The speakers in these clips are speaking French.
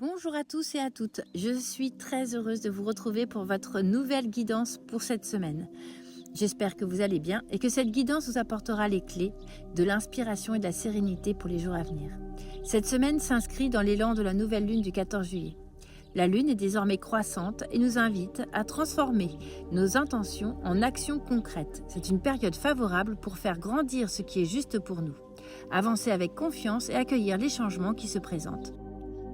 Bonjour à tous et à toutes, je suis très heureuse de vous retrouver pour votre nouvelle guidance pour cette semaine. J'espère que vous allez bien et que cette guidance vous apportera les clés de l'inspiration et de la sérénité pour les jours à venir. Cette semaine s'inscrit dans l'élan de la nouvelle lune du 14 juillet. La lune est désormais croissante et nous invite à transformer nos intentions en actions concrètes. C'est une période favorable pour faire grandir ce qui est juste pour nous, avancer avec confiance et accueillir les changements qui se présentent.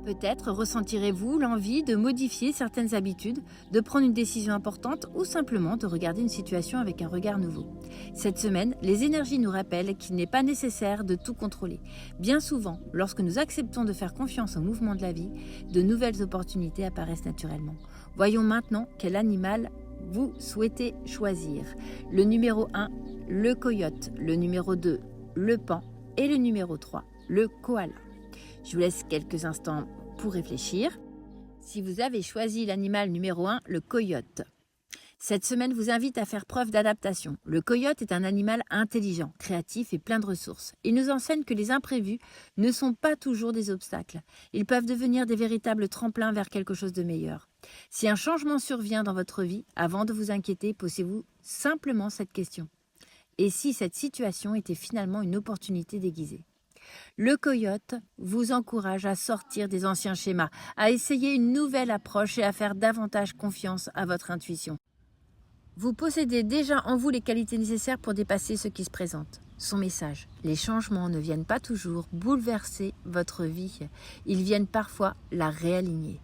Peut-être ressentirez-vous l'envie de modifier certaines habitudes, de prendre une décision importante ou simplement de regarder une situation avec un regard nouveau. Cette semaine, les énergies nous rappellent qu'il n'est pas nécessaire de tout contrôler. Bien souvent, lorsque nous acceptons de faire confiance au mouvement de la vie, de nouvelles opportunités apparaissent naturellement. Voyons maintenant quel animal vous souhaitez choisir. Le numéro 1, le coyote. Le numéro 2, le paon. Et le numéro 3, le koala. Je vous laisse quelques instants pour réfléchir. Si vous avez choisi l'animal numéro 1, le coyote. Cette semaine vous invite à faire preuve d'adaptation. Le coyote est un animal intelligent, créatif et plein de ressources. Il nous enseigne que les imprévus ne sont pas toujours des obstacles. Ils peuvent devenir des véritables tremplins vers quelque chose de meilleur. Si un changement survient dans votre vie, avant de vous inquiéter, posez-vous simplement cette question. Et si cette situation était finalement une opportunité déguisée ? Le coyote vous encourage à sortir des anciens schémas, à essayer une nouvelle approche et à faire davantage confiance à votre intuition. Vous possédez déjà en vous les qualités nécessaires pour dépasser ce qui se présente. Son message, les changements ne viennent pas toujours bouleverser votre vie, ils viennent parfois la réaligner.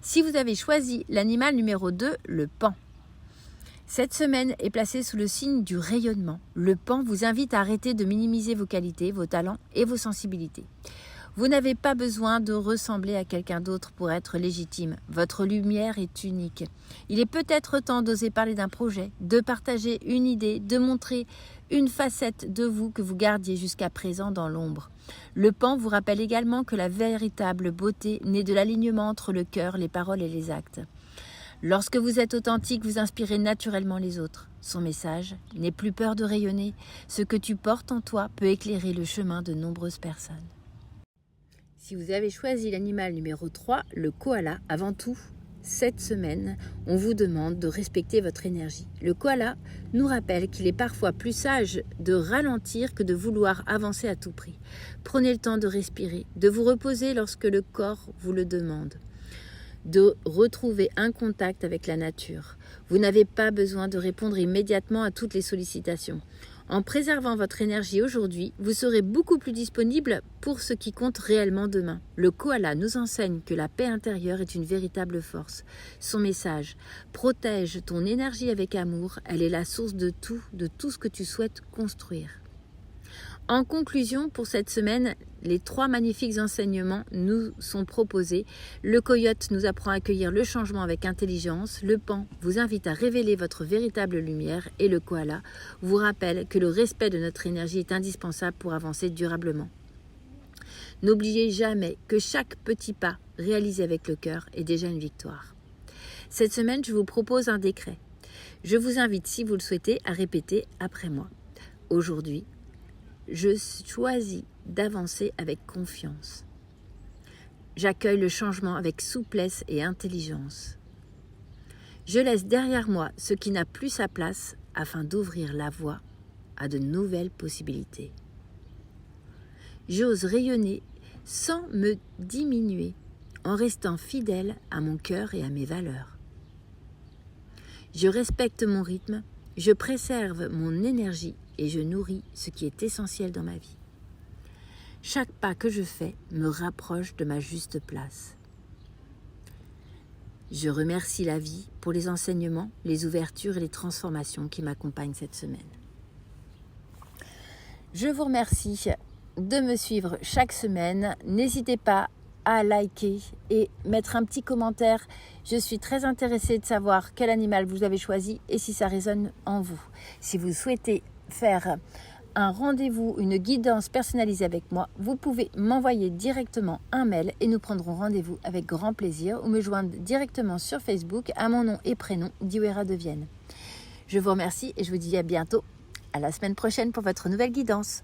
Si vous avez choisi l'animal numéro 2, le paon. Cette semaine est placée sous le signe du rayonnement. Le paon vous invite à arrêter de minimiser vos qualités, vos talents et vos sensibilités. Vous n'avez pas besoin de ressembler à quelqu'un d'autre pour être légitime. Votre lumière est unique. Il est peut-être temps d'oser parler d'un projet, de partager une idée, de montrer une facette de vous que vous gardiez jusqu'à présent dans l'ombre. Le paon vous rappelle également que la véritable beauté naît de l'alignement entre le cœur, les paroles et les actes. Lorsque vous êtes authentique, vous inspirez naturellement les autres. Son message, n'aie plus peur de rayonner. Ce que tu portes en toi peut éclairer le chemin de nombreuses personnes. Si vous avez choisi l'animal numéro 3, le koala, avant tout, cette semaine, on vous demande de respecter votre énergie. Le koala nous rappelle qu'il est parfois plus sage de ralentir que de vouloir avancer à tout prix. Prenez le temps de respirer, de vous reposer lorsque le corps vous le demande, de retrouver un contact avec la nature. Vous n'avez pas besoin de répondre immédiatement à toutes les sollicitations. En préservant votre énergie aujourd'hui, vous serez beaucoup plus disponible pour ce qui compte réellement demain. Le koala nous enseigne que la paix intérieure est une véritable force. Son message, protège ton énergie avec amour, elle est la source de tout ce que tu souhaites construire. En conclusion, pour cette semaine, les 3 magnifiques enseignements nous sont proposés. Le coyote nous apprend à accueillir le changement avec intelligence. Le paon vous invite à révéler votre véritable lumière. Et le koala vous rappelle que le respect de notre énergie est indispensable pour avancer durablement. N'oubliez jamais que chaque petit pas réalisé avec le cœur est déjà une victoire. Cette semaine, je vous propose un décret. Je vous invite, si vous le souhaitez, à répéter après moi. Aujourd'hui, je choisis d'avancer avec confiance. J'accueille le changement avec souplesse et intelligence. Je laisse derrière moi ce qui n'a plus sa place afin d'ouvrir la voie à de nouvelles possibilités. J'ose rayonner sans me diminuer en restant fidèle à mon cœur et à mes valeurs. Je respecte mon rythme, je préserve mon énergie et je nourris ce qui est essentiel dans ma vie. Chaque pas que je fais me rapproche de ma juste place. Je remercie la vie pour les enseignements, les ouvertures et les transformations qui m'accompagnent cette semaine. Je vous remercie de me suivre chaque semaine. N'hésitez pas à liker et mettre un petit commentaire. Je suis très intéressée de savoir quel animal vous avez choisi et si ça résonne en vous. Si vous souhaitez faire un rendez-vous, une guidance personnalisée avec moi, vous pouvez m'envoyer directement un mail et nous prendrons rendez-vous avec grand plaisir ou me joindre directement sur Facebook à mon nom et prénom, Diwera de Vienne. Je vous remercie et je vous dis à bientôt, à la semaine prochaine pour votre nouvelle guidance.